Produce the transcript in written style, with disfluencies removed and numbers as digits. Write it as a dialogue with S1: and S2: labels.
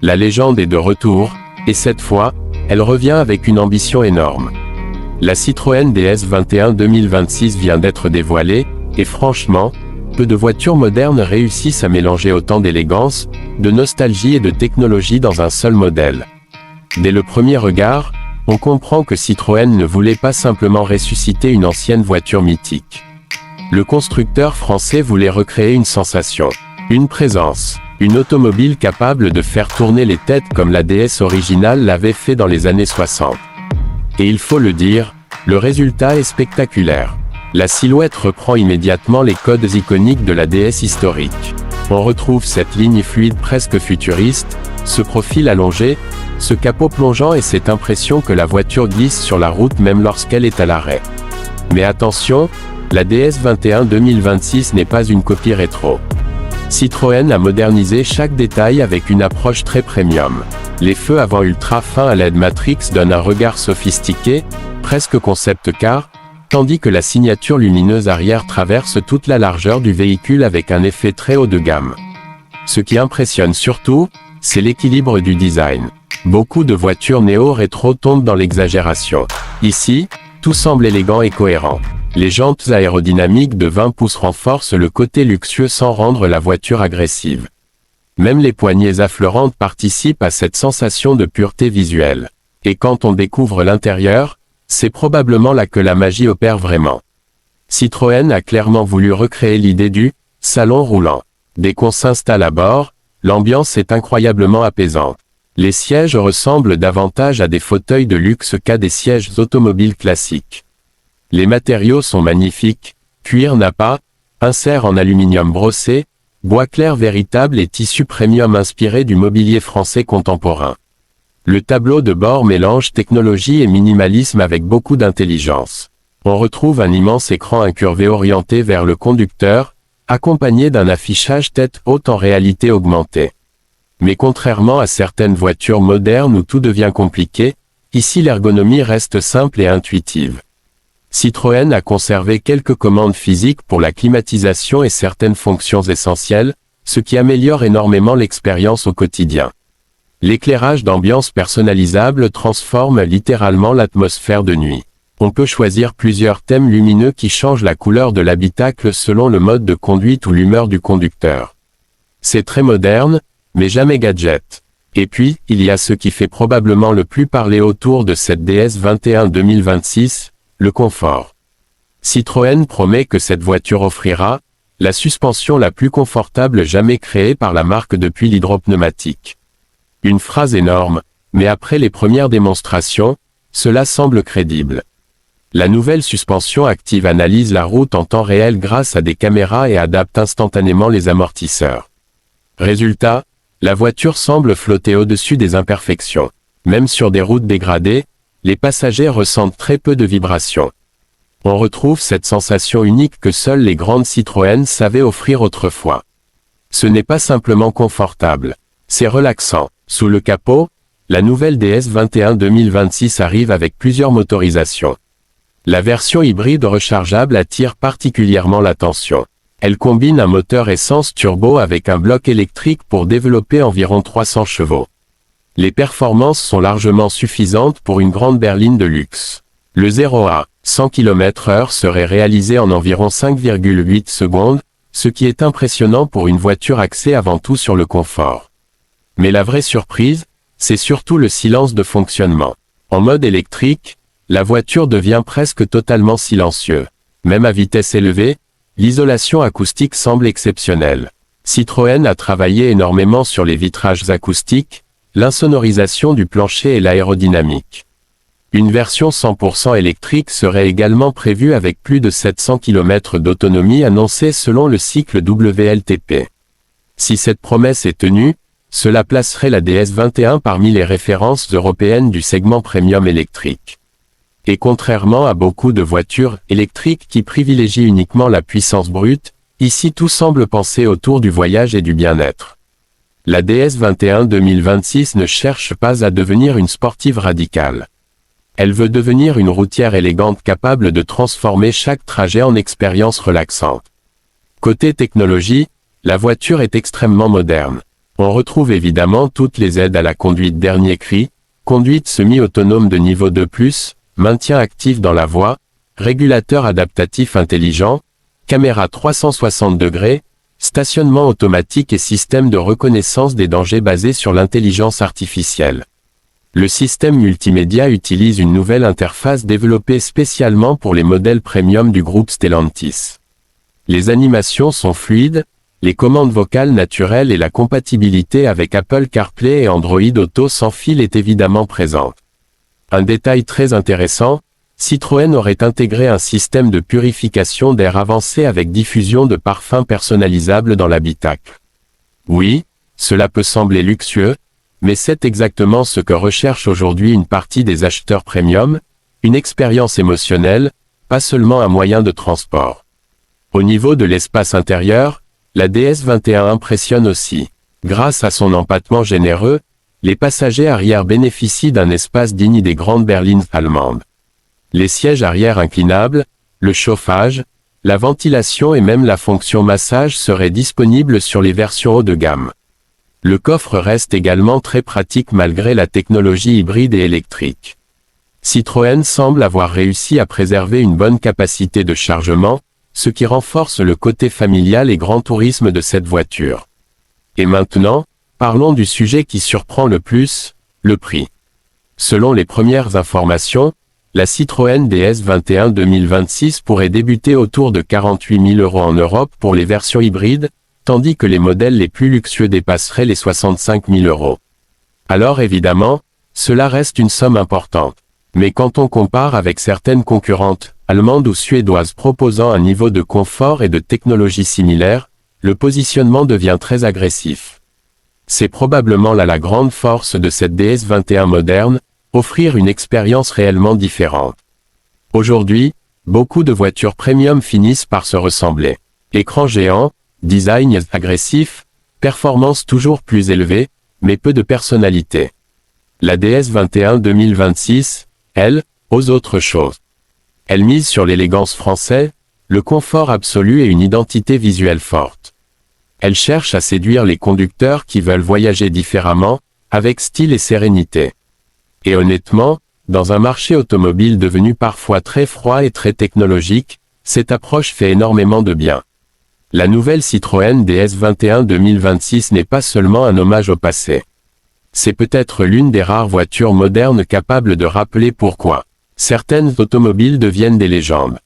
S1: La légende est de retour, et cette fois, elle revient avec une ambition énorme. La Citroën DS 21 2026 vient d'être dévoilée, et franchement, peu de voitures modernes réussissent à mélanger autant d'élégance, de nostalgie et de technologie dans un seul modèle. Dès le premier regard, on comprend que Citroën ne voulait pas simplement ressusciter une ancienne voiture mythique. Le constructeur français voulait recréer une sensation, une présence, une automobile capable de faire tourner les têtes comme la DS originale l'avait fait dans les années 60. Et il faut le dire, le résultat est spectaculaire. La silhouette reprend immédiatement les codes iconiques de la DS historique. On retrouve cette ligne fluide presque futuriste, ce profil allongé, ce capot plongeant et cette impression que la voiture glisse sur la route même lorsqu'elle est à l'arrêt. Mais attention, la DS 21 2026 n'est pas une copie rétro. Citroën a modernisé chaque détail avec une approche très premium. Les feux avant ultra fins à LED Matrix donnent un regard sophistiqué, presque concept car, tandis que la signature lumineuse arrière traverse toute la largeur du véhicule avec un effet très haut de gamme. Ce qui impressionne surtout, c'est l'équilibre du design. Beaucoup de voitures néo-rétro tombent dans l'exagération. Ici, tout semble élégant et cohérent. Les jantes aérodynamiques de 20 pouces renforcent le côté luxueux sans rendre la voiture agressive. Même les poignées affleurantes participent à cette sensation de pureté visuelle. Et quand on découvre l'intérieur, c'est probablement là que la magie opère vraiment. Citroën a clairement voulu recréer l'idée du « salon roulant ». Dès qu'on s'installe à bord, l'ambiance est incroyablement apaisante. Les sièges ressemblent davantage à des fauteuils de luxe qu'à des sièges automobiles classiques. Les matériaux sont magnifiques, cuir Nappa, insert en aluminium brossé, bois clair véritable et tissu premium inspiré du mobilier français contemporain. Le tableau de bord mélange technologie et minimalisme avec beaucoup d'intelligence. On retrouve un immense écran incurvé orienté vers le conducteur, accompagné d'un affichage tête haute en réalité augmentée. Mais contrairement à certaines voitures modernes où tout devient compliqué, ici l'ergonomie reste simple et intuitive. Citroën a conservé quelques commandes physiques pour la climatisation et certaines fonctions essentielles, ce qui améliore énormément l'expérience au quotidien. L'éclairage d'ambiance personnalisable transforme littéralement l'atmosphère de nuit. On peut choisir plusieurs thèmes lumineux qui changent la couleur de l'habitacle selon le mode de conduite ou l'humeur du conducteur. C'est très moderne, mais jamais gadget. Et puis, il y a ce qui fait probablement le plus parler autour de cette DS 21 2026, le confort. Citroën promet que cette voiture offrira la suspension la plus confortable jamais créée par la marque depuis l'hydropneumatique. Une phrase énorme, mais après les premières démonstrations, cela semble crédible. La nouvelle suspension active analyse la route en temps réel grâce à des caméras et adapte instantanément les amortisseurs. Résultat, la voiture semble flotter au-dessus des imperfections. Même sur des routes dégradées, les passagers ressentent très peu de vibrations. On retrouve cette sensation unique que seules les grandes Citroën savaient offrir autrefois. Ce n'est pas simplement confortable, c'est relaxant. Sous le capot, la nouvelle DS 21 2026 arrive avec plusieurs motorisations. La version hybride rechargeable attire particulièrement l'attention. Elle combine un moteur essence turbo avec un bloc électrique pour développer environ 300 chevaux. Les performances sont largement suffisantes pour une grande berline de luxe. Le 0 à 100 km/h serait réalisé en environ 5,8 secondes, ce qui est impressionnant pour une voiture axée avant tout sur le confort. Mais la vraie surprise, c'est surtout le silence de fonctionnement. En mode électrique, la voiture devient presque totalement silencieuse. Même à vitesse élevée, l'isolation acoustique semble exceptionnelle. Citroën a travaillé énormément sur les vitrages acoustiques, l'insonorisation du plancher et l'aérodynamique. Une version 100% électrique serait également prévue avec plus de 700 km d'autonomie annoncée selon le cycle WLTP. Si cette promesse est tenue, cela placerait la DS 21 parmi les références européennes du segment premium électrique. Et contrairement à beaucoup de voitures électriques qui privilégient uniquement la puissance brute, ici tout semble penser autour du voyage et du bien-être. La DS 21 2026 ne cherche pas à devenir une sportive radicale. Elle veut devenir une routière élégante capable de transformer chaque trajet en expérience relaxante. Côté technologie, la voiture est extrêmement moderne. On retrouve évidemment toutes les aides à la conduite dernier cri, conduite semi-autonome de niveau 2+, maintien actif dans la voie, régulateur adaptatif intelligent, caméra 360 degrés, stationnement automatique et système de reconnaissance des dangers basé sur l'intelligence artificielle. Le système multimédia utilise une nouvelle interface développée spécialement pour les modèles premium du groupe Stellantis. Les animations sont fluides, les commandes vocales naturelles et la compatibilité avec Apple CarPlay et Android Auto sans fil est évidemment présente. Un détail très intéressant, Citroën aurait intégré un système de purification d'air avancé avec diffusion de parfums personnalisables dans l'habitacle. Oui, cela peut sembler luxueux, mais c'est exactement ce que recherche aujourd'hui une partie des acheteurs premium, une expérience émotionnelle, pas seulement un moyen de transport. Au niveau de l'espace intérieur, la DS21 impressionne aussi. Grâce à son empattement généreux, les passagers arrière bénéficient d'un espace digne des grandes berlines allemandes. Les sièges arrière inclinables, le chauffage, la ventilation et même la fonction massage seraient disponibles sur les versions haut de gamme. Le coffre reste également très pratique malgré la technologie hybride et électrique. Citroën semble avoir réussi à préserver une bonne capacité de chargement, ce qui renforce le côté familial et grand tourisme de cette voiture. Et maintenant, parlons du sujet qui surprend le plus, le prix. Selon les premières informations, la Citroën DS21 2026 pourrait débuter autour de 48 000 € en Europe pour les versions hybrides, tandis que les modèles les plus luxueux dépasseraient les 65 000 €. Alors évidemment, cela reste une somme importante. Mais quand on compare avec certaines concurrentes, allemandes ou suédoises proposant un niveau de confort et de technologie similaire, le positionnement devient très agressif. C'est probablement là la grande force de cette DS21 moderne, offrir une expérience réellement différente. Aujourd'hui, beaucoup de voitures premium finissent par se ressembler. Écran géant, design agressif, performance toujours plus élevée, mais peu de personnalité. La DS21 2026, elle, ose autre chose. Elle mise sur l'élégance française, le confort absolu et une identité visuelle forte. Elle cherche à séduire les conducteurs qui veulent voyager différemment, avec style et sérénité. Et honnêtement, dans un marché automobile devenu parfois très froid et très technologique, cette approche fait énormément de bien. La nouvelle Citroën DS21 2026 n'est pas seulement un hommage au passé. C'est peut-être l'une des rares voitures modernes capables de rappeler pourquoi certaines automobiles deviennent des légendes.